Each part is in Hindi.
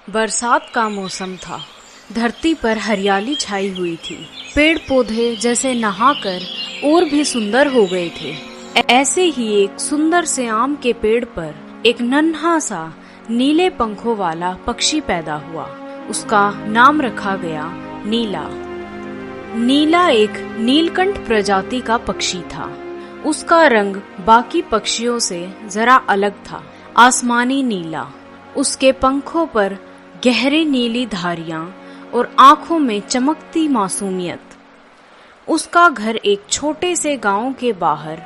बरसात का मौसम था। धरती पर हरियाली छाई हुई थी। पेड़ पौधे जैसे नहाकर और भी सुंदर हो गए थे। ऐसे ही एक सुंदर से आम के पेड़ पर एक नन्हा सा नीले पंखों वाला पक्षी पैदा हुआ। उसका नाम रखा गया नीला। नीला एक नीलकंठ प्रजाति का पक्षी था। उसका रंग बाकी पक्षियों से जरा अलग था, आसमानी नीला। उसके पंखों पर गहरी नीली धारियां और आंखों में चमकती मासूमियत। उसका घर एक छोटे से गांव के बाहर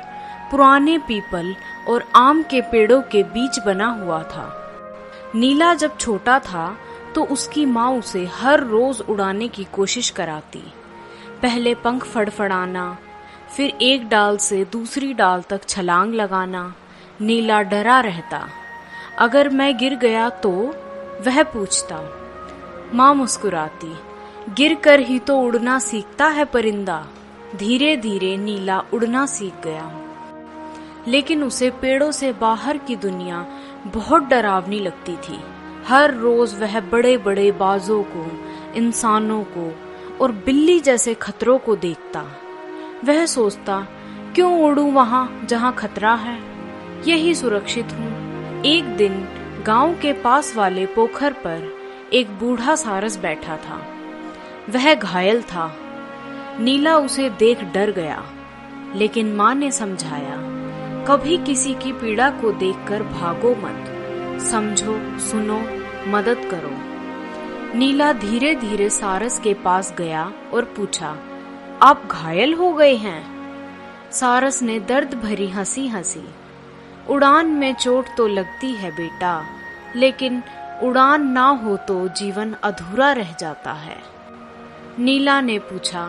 पुराने पीपल और आम के पेड़ों के बीच बना हुआ था। नीला जब छोटा था तो उसकी माँ उसे हर रोज उड़ाने की कोशिश कराती। पहले पंख फड़फड़ाना, फिर एक डाल से दूसरी डाल तक छलांग लगाना। नीला डरा रहता। अगर मैं गिर गया तो वह पूछता। माँ मुस्कुराती, गिर कर ही तो उड़ना सीखता है परिंदा। धीरे धीरे नीला उड़ना सीख गया, लेकिन उसे पेड़ों से बाहर की दुनिया बहुत डरावनी लगती थी। हर रोज वह बड़े बड़े बाजों को, इंसानों को और बिल्ली जैसे खतरों को देखता। वह सोचता, क्यों उड़ूं वहां जहां खतरा है, यही सुरक्षित हूँ। एक दिन गांव के पास वाले पोखर पर एक बूढ़ा सारस बैठा था। वह घायल था। नीला उसे देख डर गया, लेकिन माँ ने समझाया, कभी किसी की पीड़ा को देखकर भागो मत, समझो, सुनो, मदद करो। नीला धीरे धीरे सारस के पास गया और पूछा, आप घायल हो गए हैं? सारस ने दर्द भरी हंसी हंसी, उड़ान में चोट तो लगती है बेटा, लेकिन उड़ान ना हो तो जीवन अधूरा रह जाता है। नीला ने पूछा,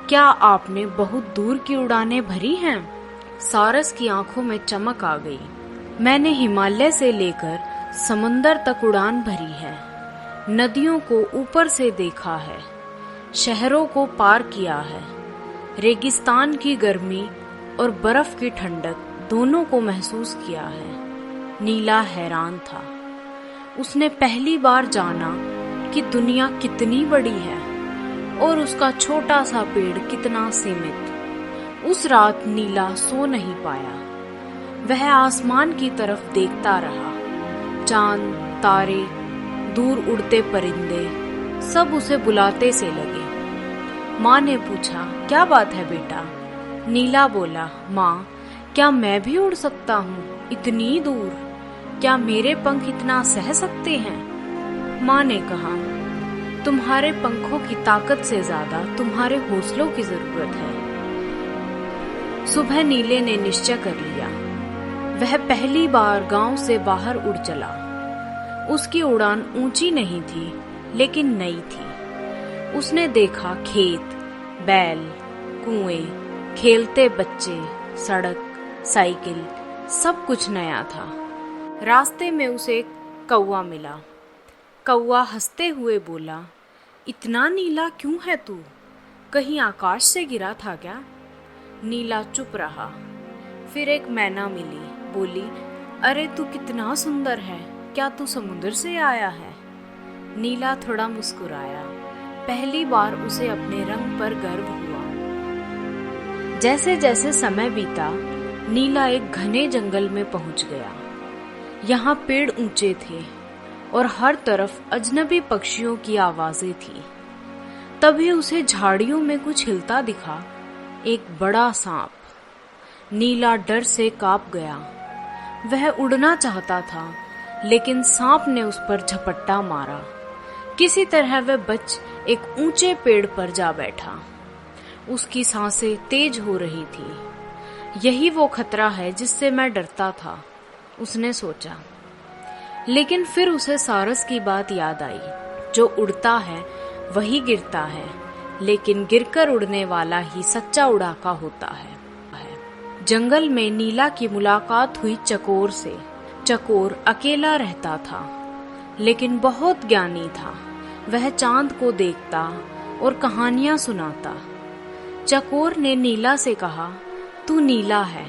क्या आपने बहुत दूर की उड़ानें भरी हैं? सारस की आंखों में चमक आ गई। मैंने हिमालय से लेकर समुंदर तक उड़ान भरी है। नदियों को ऊपर से देखा है, शहरों को पार किया है, रेगिस्तान की गर्मी और बर्फ की ठंडक दोनों को महसूस किया है। नीला हैरान था। उसने पहली बार जाना कि दुनिया कितनी बड़ी है और उसका छोटा सा पेड़ कितना सीमित। उस रात नीला सो नहीं पाया। वह आसमान की तरफ देखता रहा। चांद, तारे, दूर उड़ते परिंदे सब उसे बुलाते से लगे। माँ ने पूछा, क्या बात है बेटा? नीला बोला, माँ, क्या मैं भी उड़ सकता हूँ इतनी दूर? क्या मेरे पंख इतना सह सकते हैं? माँ ने कहा, तुम्हारे पंखों की ताकत से ज्यादा तुम्हारे हौसलों की जरूरत है। सुबह नीले ने निश्चय कर लिया। वह पहली बार गांव से बाहर उड़ चला। उसकी उड़ान ऊंची नहीं थी, लेकिन नई थी। उसने देखा खेत, बैल, कुएं, खेलते बच्चे, सड़क, साइकिल, सब कुछ नया था। रास्ते में उसे एक कौवा मिला। कौवा हंसते हुए बोला, इतना नीला क्यों है तू? कहीं आकाश से गिरा था क्या? नीला चुप रहा। फिर एक मैना मिली। बोली, अरे तू कितना सुंदर है, क्या तू समुद्र से आया है? नीला थोड़ा मुस्कुराया। पहली बार उसे अपने रंग पर गर्व हुआ। जैसे जैसे समय बीता, नीला एक घने जंगल में पहुंच गया। यहाँ पेड़ ऊंचे थे और हर तरफ अजनबी पक्षियों की आवाजें थी। तभी उसे झाड़ियों में कुछ हिलता दिखा, एक बड़ा सांप। नीला डर से कांप गया। वह उड़ना चाहता था, लेकिन सांप ने उस पर झपट्टा मारा। किसी तरह वह बच एक ऊंचे पेड़ पर जा बैठा। उसकी सांसें तेज हो रही थी। यही वो खतरा है जिससे मैं डरता था, उसने सोचा। लेकिन फिर उसे सारस की बात याद आई, जो उड़ता है वही गिरता है, लेकिन गिरकर उड़ने वाला ही सच्चा उड़ाका होता है। जंगल में नीला की मुलाकात हुई चकोर से। चकोर अकेला रहता था, लेकिन बहुत ज्ञानी था। वह चांद को देखता और कहानियां सुनाता। चकोर ने नीला से कहा, तू नीला है,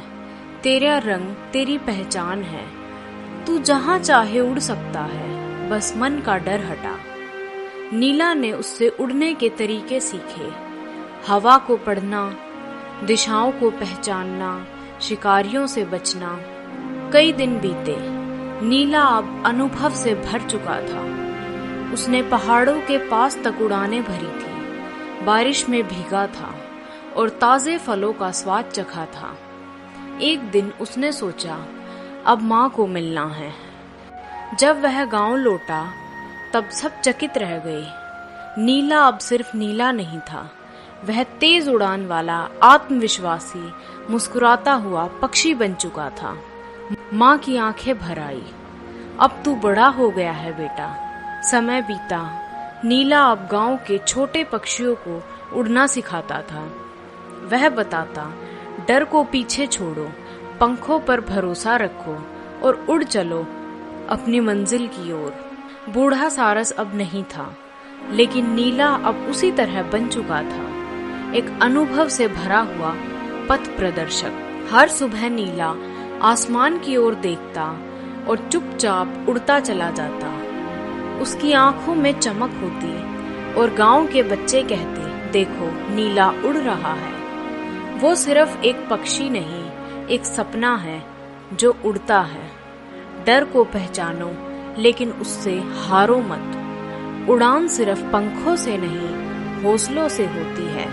तेरा रंग तेरी पहचान है, तू जहाँ चाहे उड़ सकता है। बस मन का डर हटा। नीला ने उससे उड़ने के तरीके सीखे, हवा को पढ़ना, दिशाओं को पहचानना, शिकारियों से बचना। कई दिन बीते। नीला अब अनुभव से भर चुका था। उसने पहाड़ों के पास तक उड़ानें भरी थी, बारिश में भीगा था और ताजे फलों का स्वाद चखा था। एक दिन उसने सोचा, अब माँ को मिलना है। जब वह गांव लौटा तब सब चकित रह गए। नीला अब सिर्फ नीला नहीं था, वह तेज उड़ान वाला, आत्मविश्वासी, मुस्कुराता हुआ पक्षी बन चुका था। माँ की आंखें भर आई। अब तू बड़ा हो गया है बेटा। समय बीता। नीला अब गांव के छोटे पक्षियों को उड़ना सिखाता था। वह बताता, डर को पीछे छोड़ो, पंखों पर भरोसा रखो और उड़ चलो अपनी मंजिल की ओर। बूढ़ा सारस अब नहीं था, लेकिन नीला अब उसी तरह बन चुका था, एक अनुभव से भरा हुआ पथ प्रदर्शक। हर सुबह नीला आसमान की ओर देखता और चुपचाप उड़ता चला जाता। उसकी आंखों में चमक होती और गांव के बच्चे कहते, देखो नीला उड़ रहा है। वो सिर्फ एक पक्षी नहीं, एक सपना है जो उड़ता है। डर को पहचानो, लेकिन उससे हारो मत। उड़ान सिर्फ पंखों से नहीं, हौसलों से होती है।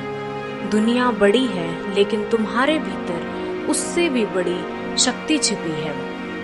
दुनिया बड़ी है, लेकिन तुम्हारे भीतर उससे भी बड़ी शक्ति छिपी है।